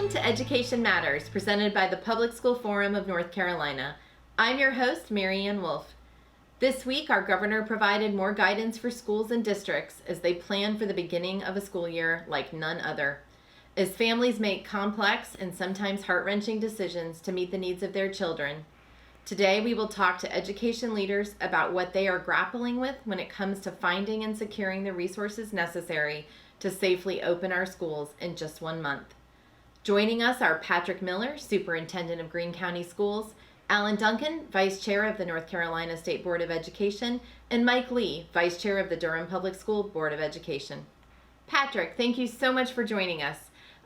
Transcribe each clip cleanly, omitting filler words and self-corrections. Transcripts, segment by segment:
Welcome to Education Matters, presented by the Public School Forum of North Carolina. I'm your host, Mary Ann Wolf. This week, our governor provided more guidance for schools and districts as they plan for the beginning of a school year like none other. As families make complex and sometimes heart-wrenching decisions to meet the needs of their children, today we will talk to education leaders about what they are grappling with when it comes to finding and securing the resources necessary to safely open our schools in just 1 month. Joining us are Patrick Miller, Superintendent of Greene County Schools, Alan Duncan, Vice Chair of the North Carolina State Board of Education, and Mike Lee, Vice Chair of the Durham Public School Board of Education. Patrick, thank you so much for joining us.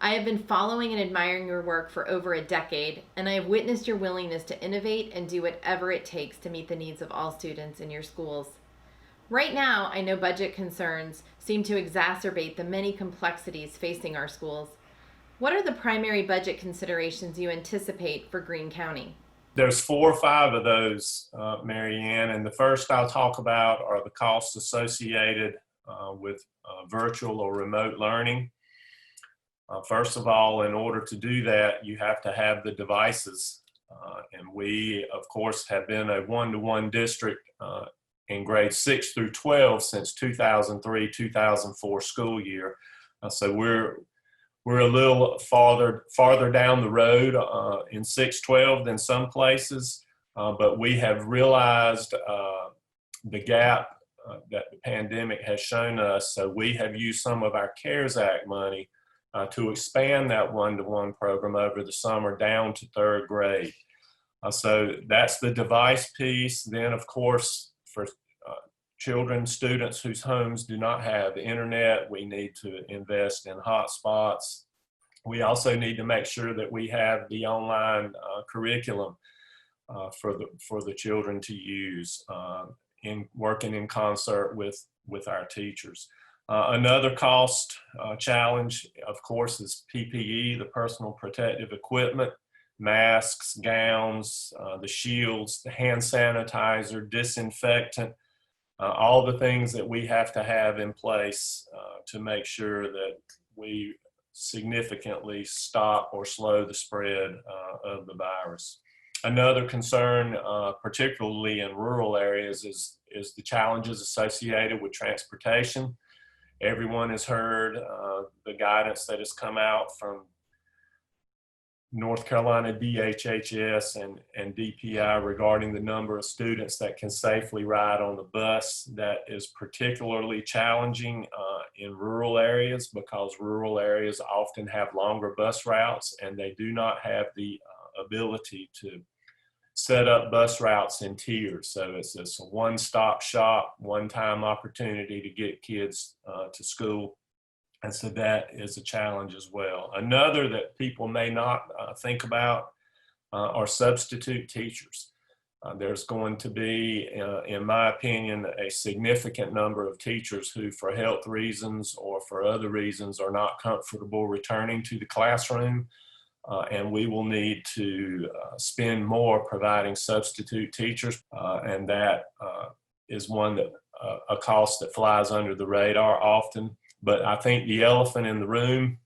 I have been following and admiring your work for over a decade, and I have witnessed your willingness to innovate and do whatever it takes to meet the needs of all students in your schools. Right now, I know budget concerns seem to exacerbate the many complexities facing our schools. What are the primary budget considerations you anticipate for Greene County? There's 4 or 5 of those, Mary Ann, and the first I'll talk about are the costs associated with virtual or remote learning. First of all, in order to do that, you have to have the devices, and we, of course, have been a one-to-one district in grades 6 through 12 since 2003-2004 school year. So we're a little farther down the road in 6-12 than some places, but we have realized the gap that the pandemic has shown us. So we have used some of our CARES Act money to expand that one-to-one program over the summer down to 3rd grade. So that's the device piece. Then, of course, for children, students whose homes do not have internet, we need to invest in hotspots. We also need to make sure that we have the online curriculum for the children to use in working in concert with our teachers. Another cost challenge, of course, is PPE, the personal protective equipment, masks, gowns, the shields, the hand sanitizer, disinfectant, all the things that we have to have in place to make sure that we significantly stop or slow the spread of the virus. Another concern, particularly in rural areas, is the challenges associated with transportation. Everyone has heard the guidance that has come out from North Carolina DHHS and DPI regarding the number of students that can safely ride on the bus. That is particularly challenging in rural areas because rural areas often have longer bus routes and they do not have the ability to set up bus routes in tiers. So it's a one-stop shop, one-time opportunity to get kids to school. And so that is a challenge as well. Another that people may not think about are substitute teachers. There's going to be, in my opinion, a significant number of teachers who, for health reasons or for other reasons, are not comfortable returning to the classroom. And we will need to spend more providing substitute teachers. And that is a cost that flies under the radar often. But I think the elephant in the room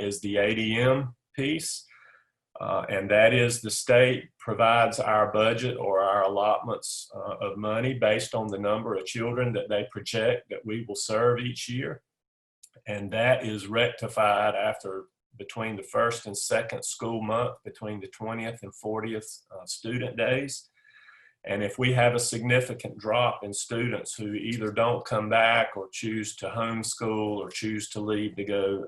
is the ADM piece, and that is the state provides our budget or our allotments of money based on the number of children that they project that we will serve each year. And that is rectified after between the 1st and 2nd school month, between the 20th and 40th student days. And if we have a significant drop in students who either don't come back or choose to homeschool or choose to leave to go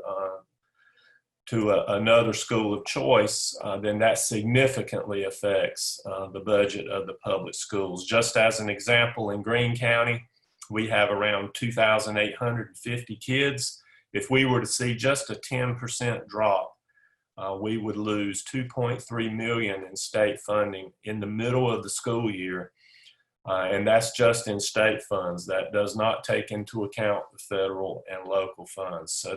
to another school of choice, then that significantly affects the budget of the public schools. Just as an example, in Greene County, we have around 2,850 kids. If we were to see just a 10% drop, we would lose $2.3 million in state funding in the middle of the school year. And that's just in state funds. That does not take into account the federal and local funds. So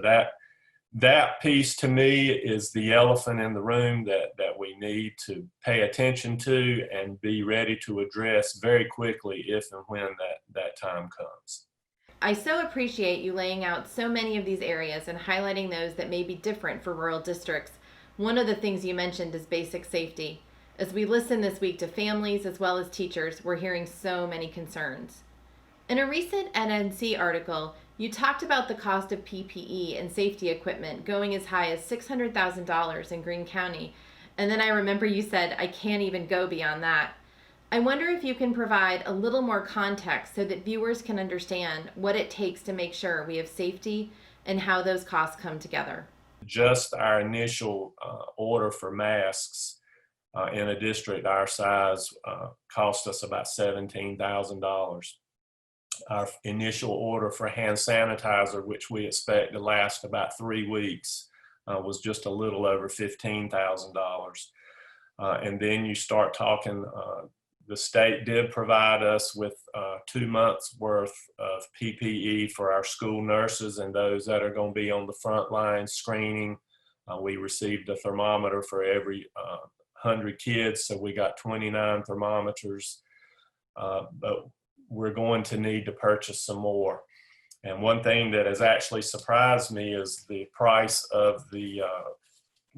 that piece to me is the elephant in the room that we need to pay attention to and be ready to address very quickly if and when that time comes. I so appreciate you laying out so many of these areas and highlighting those that may be different for rural districts. One of the things you mentioned is basic safety. As we listen this week to families as well as teachers, we're hearing so many concerns. In a recent NNC article, you talked about the cost of PPE and safety equipment going as high as $600,000 in Greene County. And then I remember you said, I can't even go beyond that. I wonder if you can provide a little more context so that viewers can understand what it takes to make sure we have safety and how those costs come together. Just our initial order for masks in a district our size cost us about $17,000. Our initial order for hand sanitizer, which we expect to last about 3 weeks, was just a little over $15,000. And then you start talking, the state did provide us with 2 months worth of PPE for our school nurses and those that are going to be on the front line screening. We received a thermometer for every 100 kids, so we got 29 thermometers, but we're going to need to purchase some more. And one thing that has actually surprised me is the price of the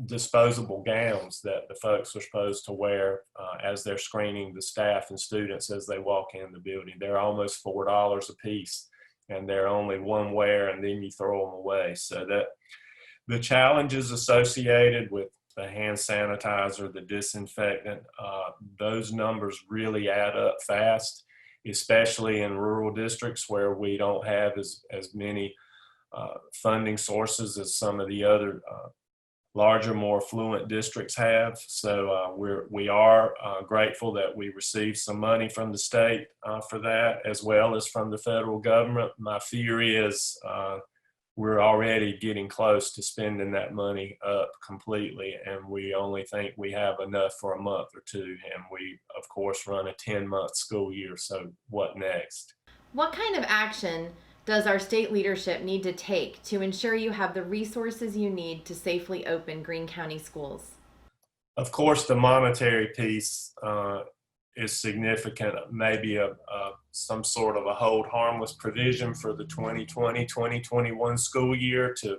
disposable gowns that the folks are supposed to wear as they're screening the staff and students as they walk in the building. They're almost $4 a piece, and they're only one wear and then you throw them away. So that the challenges associated with the hand sanitizer, the disinfectant, those numbers really add up fast, especially in rural districts where we don't have as many funding sources as some of the other larger, more affluent districts have. So we are grateful that we received some money from the state for that, as well as from the federal government. My fear is we're already getting close to spending that money up completely, and we only think we have enough for a month or two. And we, of course, run a 10-month school year, so what next? What kind of action does our state leadership need to take to ensure you have the resources you need to safely open Greene County schools? Of course, the monetary piece is significant, maybe some sort of a hold harmless provision for the 2020-2021 school year to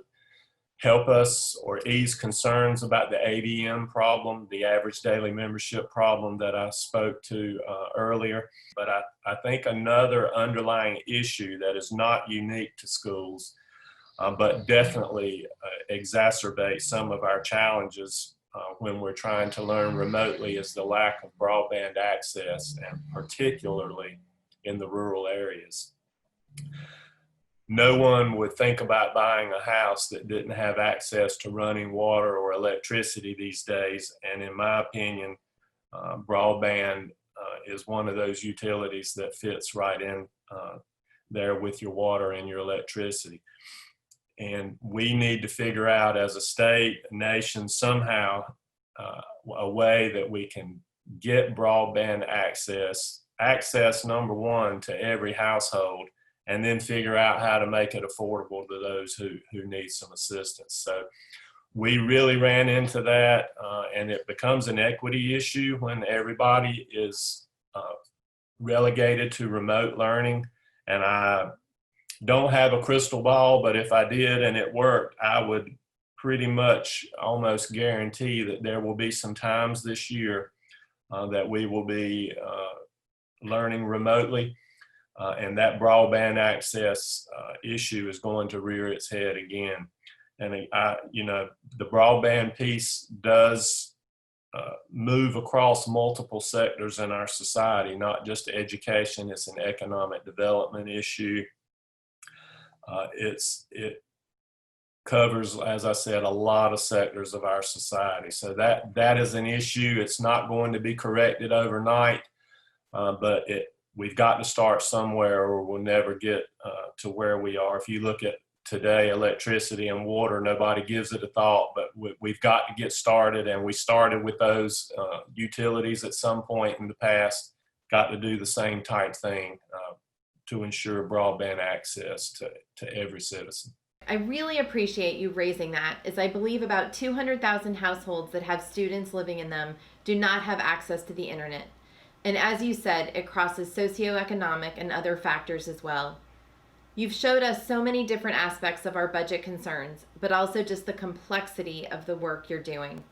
help us or ease concerns about the ADM problem, the average daily membership problem that I spoke to earlier. But I think another underlying issue that is not unique to schools, but definitely exacerbates some of our challenges when we're trying to learn remotely is the lack of broadband access, and particularly in the rural areas. No one would think about buying a house that didn't have access to running water or electricity these days. And in my opinion, broadband is one of those utilities that fits right in there with your water and your electricity. And we need to figure out as a state, a nation, somehow a way that we can get broadband access, number one, to every household, and then figure out how to make it affordable to those who need some assistance. So we really ran into that, and it becomes an equity issue when everybody is relegated to remote learning. And I don't have a crystal ball, but if I did and it worked, I would pretty much almost guarantee that there will be some times this year that we will be learning remotely. And that broadband access issue is going to rear its head again. And the broadband piece does move across multiple sectors in our society, not just education. It's an economic development issue. It covers, as I said, a lot of sectors of our society. So that is an issue. It's not going to be corrected overnight, but we've got to start somewhere or we'll never get to where we are. If you look at today, electricity and water, nobody gives it a thought, but we've got to get started, and we started with those utilities at some point in the past. Got to do the same type thing to ensure broadband access to every citizen. I really appreciate you raising that, as I believe about 200,000 households that have students living in them do not have access to the internet. And as you said, it crosses socioeconomic and other factors as well. You've showed us so many different aspects of our budget concerns, but also just the complexity of the work you're doing.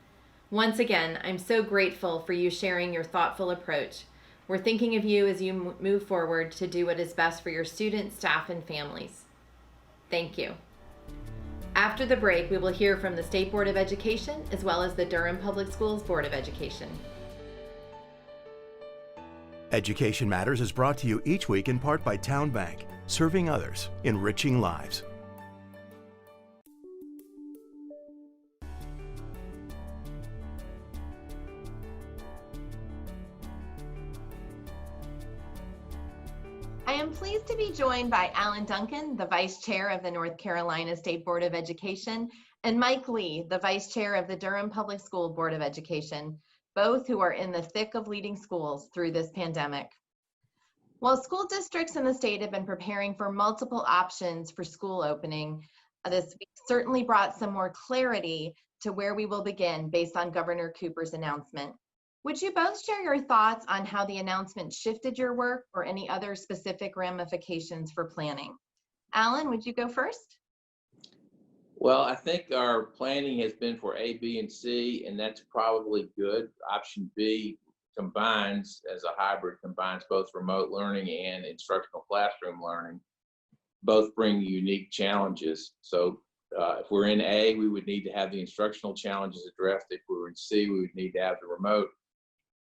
Once again, I'm so grateful for you sharing your thoughtful approach. We're thinking of you as you move forward to do what is best for your students, staff, and families. Thank you. After the break, we will hear from the State Board of Education as well as the Durham Public Schools Board of Education. Education Matters is brought to you each week in part by Town Bank, serving others, enriching lives. I am pleased to be joined by Alan Duncan, the Vice Chair of the North Carolina State Board of Education, and Mike Lee, the Vice Chair of the Durham Public School Board of Education, both who are in the thick of leading schools through this pandemic. While school districts in the state have been preparing for multiple options for school opening, this week certainly brought some more clarity to where we will begin based on Governor Cooper's announcement. Would you both share your thoughts on how the announcement shifted your work or any other specific ramifications for planning? Alan, would you go first? Well, I think our planning has been for A, B, and C, and that's probably good. Option B combines, as a hybrid, combines both remote learning and instructional classroom learning. Both bring unique challenges. So if we're in A, we would need to have the instructional challenges addressed. If we were in C, we would need to have the remote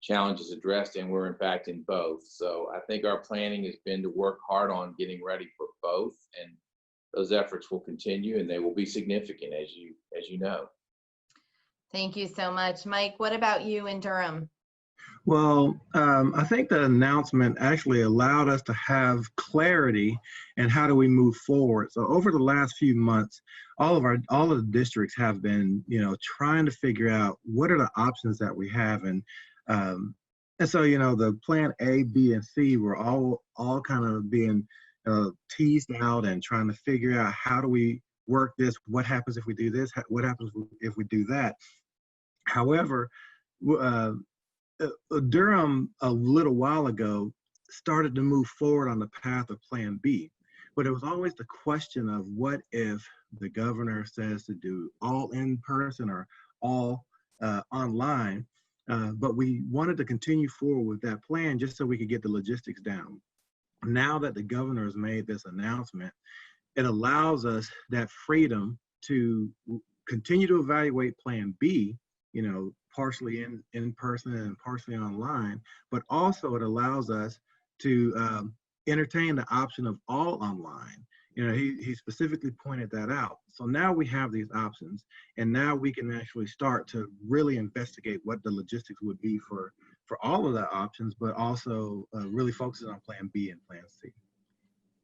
challenges addressed, and we're in fact in both. So I think our planning has been to work hard on getting ready for both, and those efforts will continue, and they will be significant, as you know. Thank you so much. Mike, what about you in Durham? Well, I think the announcement actually allowed us to have clarity in how do we move forward. So over the last few months, all of the districts have been, trying to figure out what are the options that we have, and so the plan A, B, and C were all kind of being teased out and trying to figure out how do we work this, what happens if we do this, what happens if we do that. However, Durham a little while ago started to move forward on the path of plan B, but it was always the question of what if the governor says to do all in person or all online, but we wanted to continue forward with that plan just so we could get the logistics down. Now that the governor has made this announcement, it allows us that freedom to continue to evaluate plan B, partially in person and partially online, but also it allows us to entertain the option of all online. He specifically pointed that out. So now we have these options, and now we can actually start to really investigate what the logistics would be for all of the options, but also really focusing on plan B and plan C.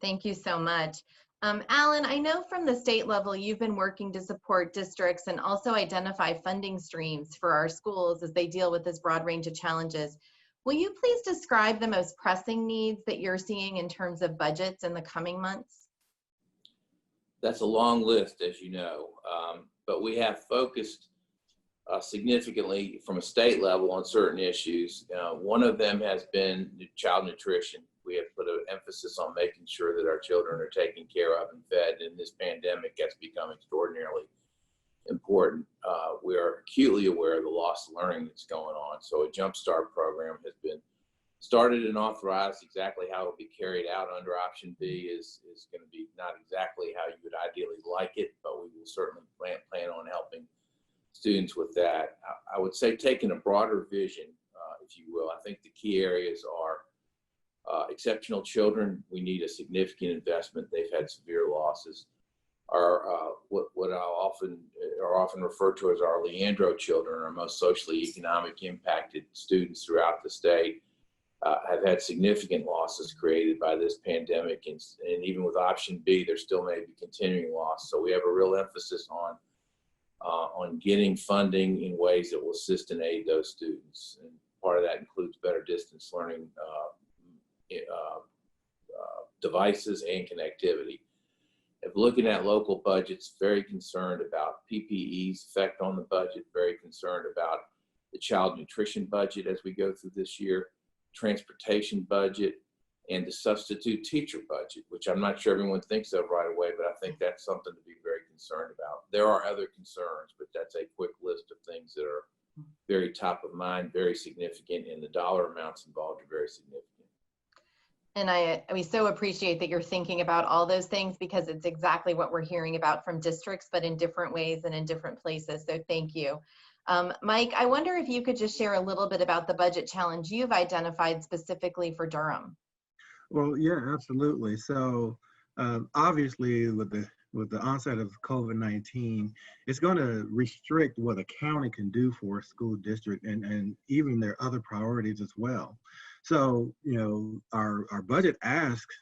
Thank you so much. Alan, I know from the state level you've been working to support districts and also identify funding streams for our schools as they deal with this broad range of challenges. Will you please describe the most pressing needs that you're seeing in terms of budgets in the coming months? That's a long list, as you know, but we have focused significantly from a state level on certain issues. One of them has been child nutrition. We have put an emphasis on making sure that our children are taken care of and fed, and this pandemic has become extraordinarily important. We are acutely aware of the loss of learning that's going on, so a Jumpstart program has been started and authorized. Exactly how it will be carried out under option B is going to be not exactly how you would ideally like it, but we will certainly plan on helping students with that. I would say taking a broader vision, if you will. I think the key areas are exceptional children. We need a significant investment. They've had severe losses. What are often referred to as our Leandro children, our most socially economic impacted students throughout the state, have had significant losses created by this pandemic, and even with option B, there still may be continuing loss. So we have a real emphasis on getting funding in ways that will assist and aid those students, and part of that includes better distance learning devices and connectivity. If looking at local budgets, very concerned about PPE's effect on the budget, very concerned about the child nutrition budget as we go through this year, transportation budget, and the substitute teacher budget, which I'm not sure everyone thinks of right away, but I think that's something to be very concerned about. There are other concerns, but that's a quick list of things that are very top of mind, very significant, and the dollar amounts involved are very significant. And we so appreciate that you're thinking about all those things, because it's exactly what we're hearing about from districts, but in different ways and in different places. So thank you. Mike, I wonder if you could just share a little bit about the budget challenge you've identified specifically for Durham. Well, yeah, absolutely. So obviously with the onset of COVID-19, it's going to restrict what a county can do for a school district and even their other priorities as well. So, our budget asks,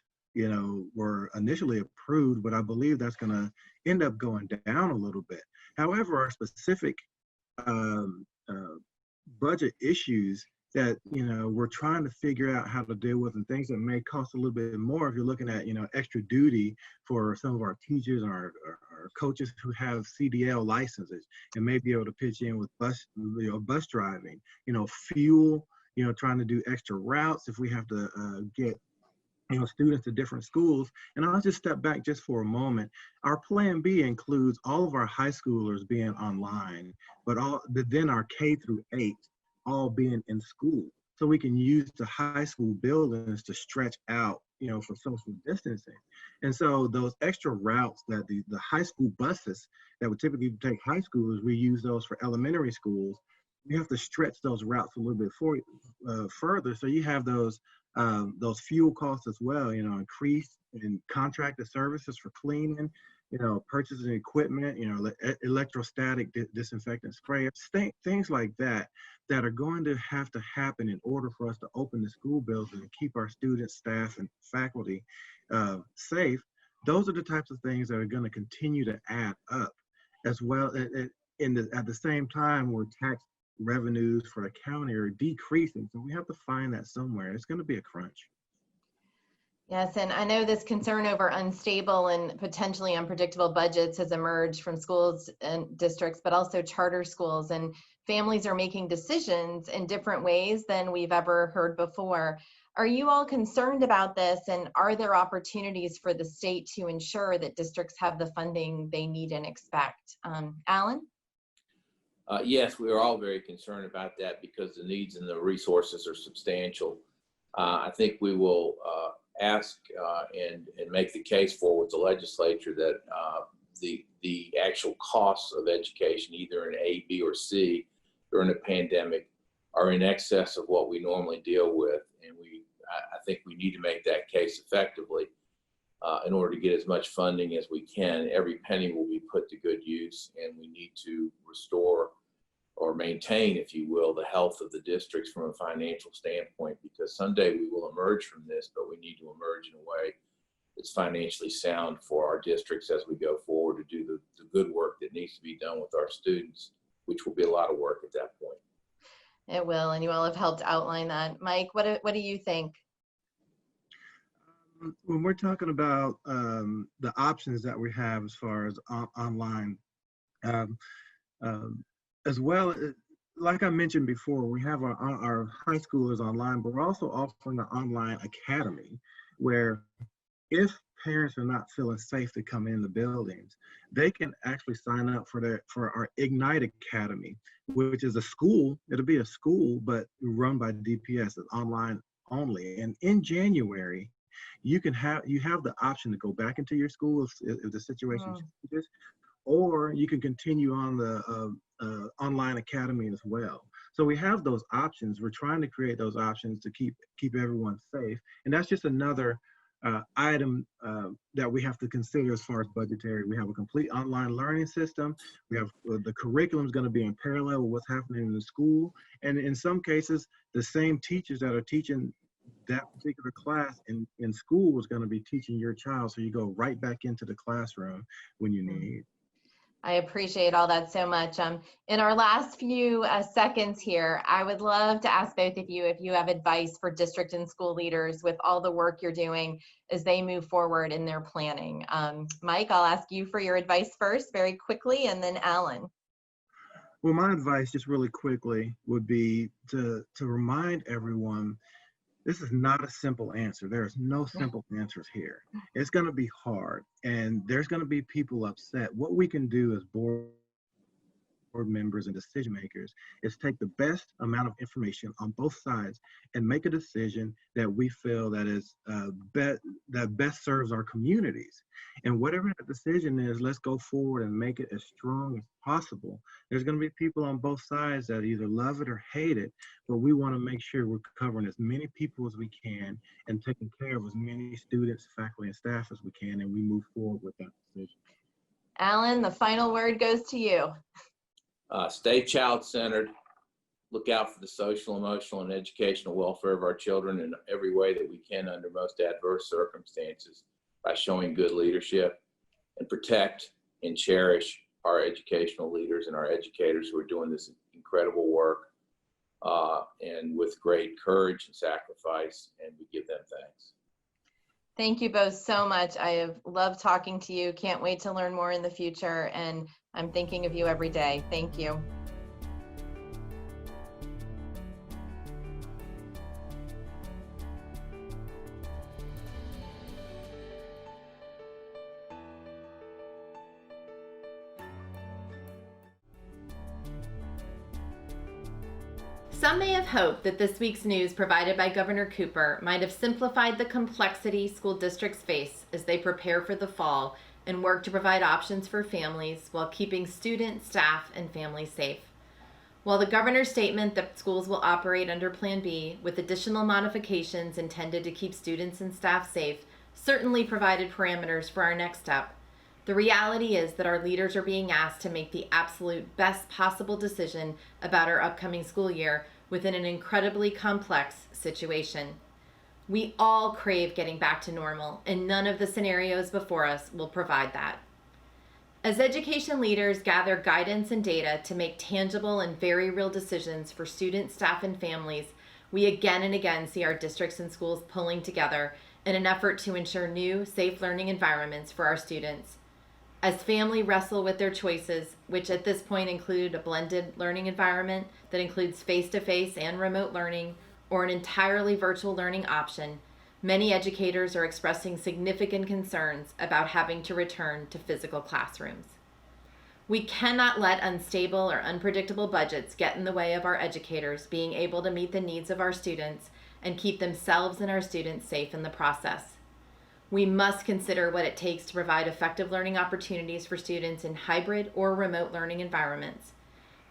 were initially approved, but I believe that's going to end up going down a little bit. However, our specific budget issues that we're trying to figure out how to deal with, and things that may cost a little bit more if you're looking at extra duty for some of our teachers and our coaches who have CDL licenses and may be able to pitch in with bus driving, fuel, trying to do extra routes if we have to get students to different schools. And I'll just step back just for a moment. Our plan B includes all of our high schoolers being online, but then our K through 8 all being in school. So we can use the high school buildings to stretch out, for social distancing. And so those extra routes that the high school buses that would typically take high schoolers, we use those for elementary schools. You have to stretch those routes a little bit further. So you have those fuel costs as well, increase in contracted services for cleaning, purchasing equipment, electrostatic disinfectant sprayers, things like that are going to have to happen in order for us to open the school buildings and keep our students, staff, and faculty safe. Those are the types of things that are going to continue to add up, as well. At the same time, where tax revenues for the county are decreasing, so we have to find that somewhere. It's going to be a crunch. Yes, and I know this concern over unstable and potentially unpredictable budgets has emerged from schools and districts, but also charter schools, and families are making decisions in different ways than we've ever heard before. Are you all concerned about this, and are there opportunities for the state to ensure that districts have the funding they need and expect? Alan? Yes, we are all very concerned about that because the needs and the resources are substantial. I think we will ask and make the case for with the legislature that the actual costs of education, either in A, B, or C during a pandemic, are in excess of what we normally deal with. And I think we need to make that case effectively in order to get as much funding as we can. Every penny will be put to good use, and we need to restore or maintain, if you will, the health of the districts from a financial standpoint, because someday we will emerge from this, but we need to emerge in a way that's financially sound for our districts as we go forward to do the good work that needs to be done with our students, which will be a lot of work at that point. It will, and you all have helped outline that. Mike, what do you think? When we're talking about the options that we have as far as online, as well, like I mentioned before, we have our high schoolers online, but we're also offering an online academy where if parents are not feeling safe to come in the buildings, they can actually sign up for our Ignite Academy, which is a school. It'll be a school, but run by DPS. It's online only. And in January, you have the option to go back into your school if the situation changes, or you can continue on the online academy as well. So we have those options. We're trying to create those options to keep everyone safe. And that's just another item that we have to consider as far as budgetary. We have a complete online learning system. We have the curriculum is going to be in parallel with what's happening in the school. And in some cases, the same teachers that are teaching that particular class in school is going to be teaching your child. So you go right back into the classroom when you need. I appreciate all that so much. In our last few seconds here, I would love to ask both of you if you have advice for district and school leaders with all the work you're doing as they move forward in their planning. Mike, I'll ask you for your advice first, very quickly, and then Alan. Well, my advice just really quickly would be to remind everyone, this is not a simple answer. There's no simple answers here. It's going to be hard, and there's going to be people upset. What we can do as board members and decision makers is take the best amount of information on both sides and make a decision that we feel that is that best serves our communities. And whatever that decision is, let's go forward and make it as strong as possible. There's going to be people on both sides that either love it or hate it, but we want to make sure we're covering as many people as we can and taking care of as many students, faculty, and staff as we can, and we move forward with that decision. Alan, the final word goes to you. Stay child-centered. Look out for the social, emotional, and educational welfare of our children in every way that we can under most adverse circumstances by showing good leadership, and protect and cherish our educational leaders and our educators who are doing this incredible work and with great courage and sacrifice, and we give them thanks. Thank you both so much. I have loved talking to you. Can't wait to learn more in the future, and I'm thinking of you every day. Thank you. Some may have hoped that this week's news provided by Governor Cooper might have simplified the complexity school districts face as they prepare for the fall and work to provide options for families while keeping students, staff, and families safe. While the governor's statement that schools will operate under Plan B with additional modifications intended to keep students and staff safe certainly provided parameters for our next step, the reality is that our leaders are being asked to make the absolute best possible decision about our upcoming school year within an incredibly complex situation. We all crave getting back to normal, and none of the scenarios before us will provide that. As education leaders gather guidance and data to make tangible and very real decisions for students, staff, and families, we again and again see our districts and schools pulling together in an effort to ensure new, safe learning environments for our students. As families wrestle with their choices, which at this point include a blended learning environment that includes face-to-face and remote learning, or an entirely virtual learning option, many educators are expressing significant concerns about having to return to physical classrooms. We cannot let unstable or unpredictable budgets get in the way of our educators being able to meet the needs of our students and keep themselves and our students safe in the process. We must consider what it takes to provide effective learning opportunities for students in hybrid or remote learning environments.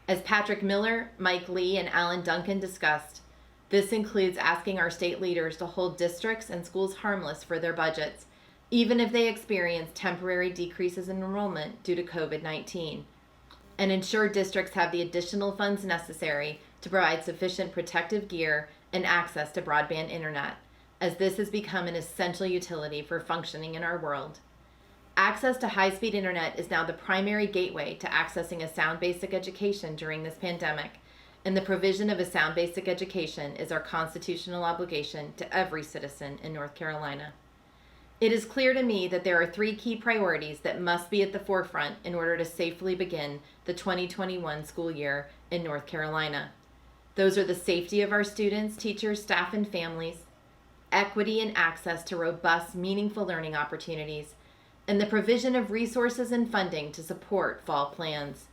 As Patrick Miller, Mike Lee, and Alan Duncan discussed, this includes asking our state leaders to hold districts and schools harmless for their budgets, even if they experience temporary decreases in enrollment due to COVID-19, and ensure districts have the additional funds necessary to provide sufficient protective gear and access to broadband internet, as this has become an essential utility for functioning in our world. Access to high-speed internet is now the primary gateway to accessing a sound basic education during this pandemic, and the provision of a sound basic education is our constitutional obligation to every citizen in North Carolina. It is clear to me that there are three key priorities that must be at the forefront in order to safely begin the 2021 school year in North Carolina. Those are the safety of our students, teachers, staff, and families, equity and access to robust, meaningful learning opportunities, and the provision of resources and funding to support fall plans.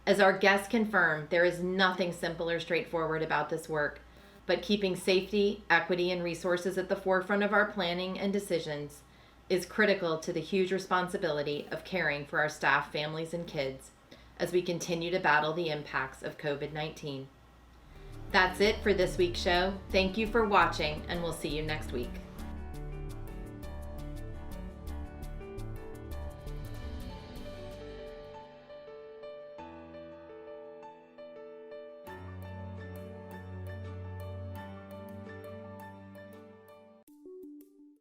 As our guests confirm, there is nothing simple or straightforward about this work, but keeping safety, equity, and resources at the forefront of our planning and decisions is critical to the huge responsibility of caring for our staff, families, and kids as we continue to battle the impacts of COVID-19. That's it for this week's show. Thank you for watching, and we'll see you next week.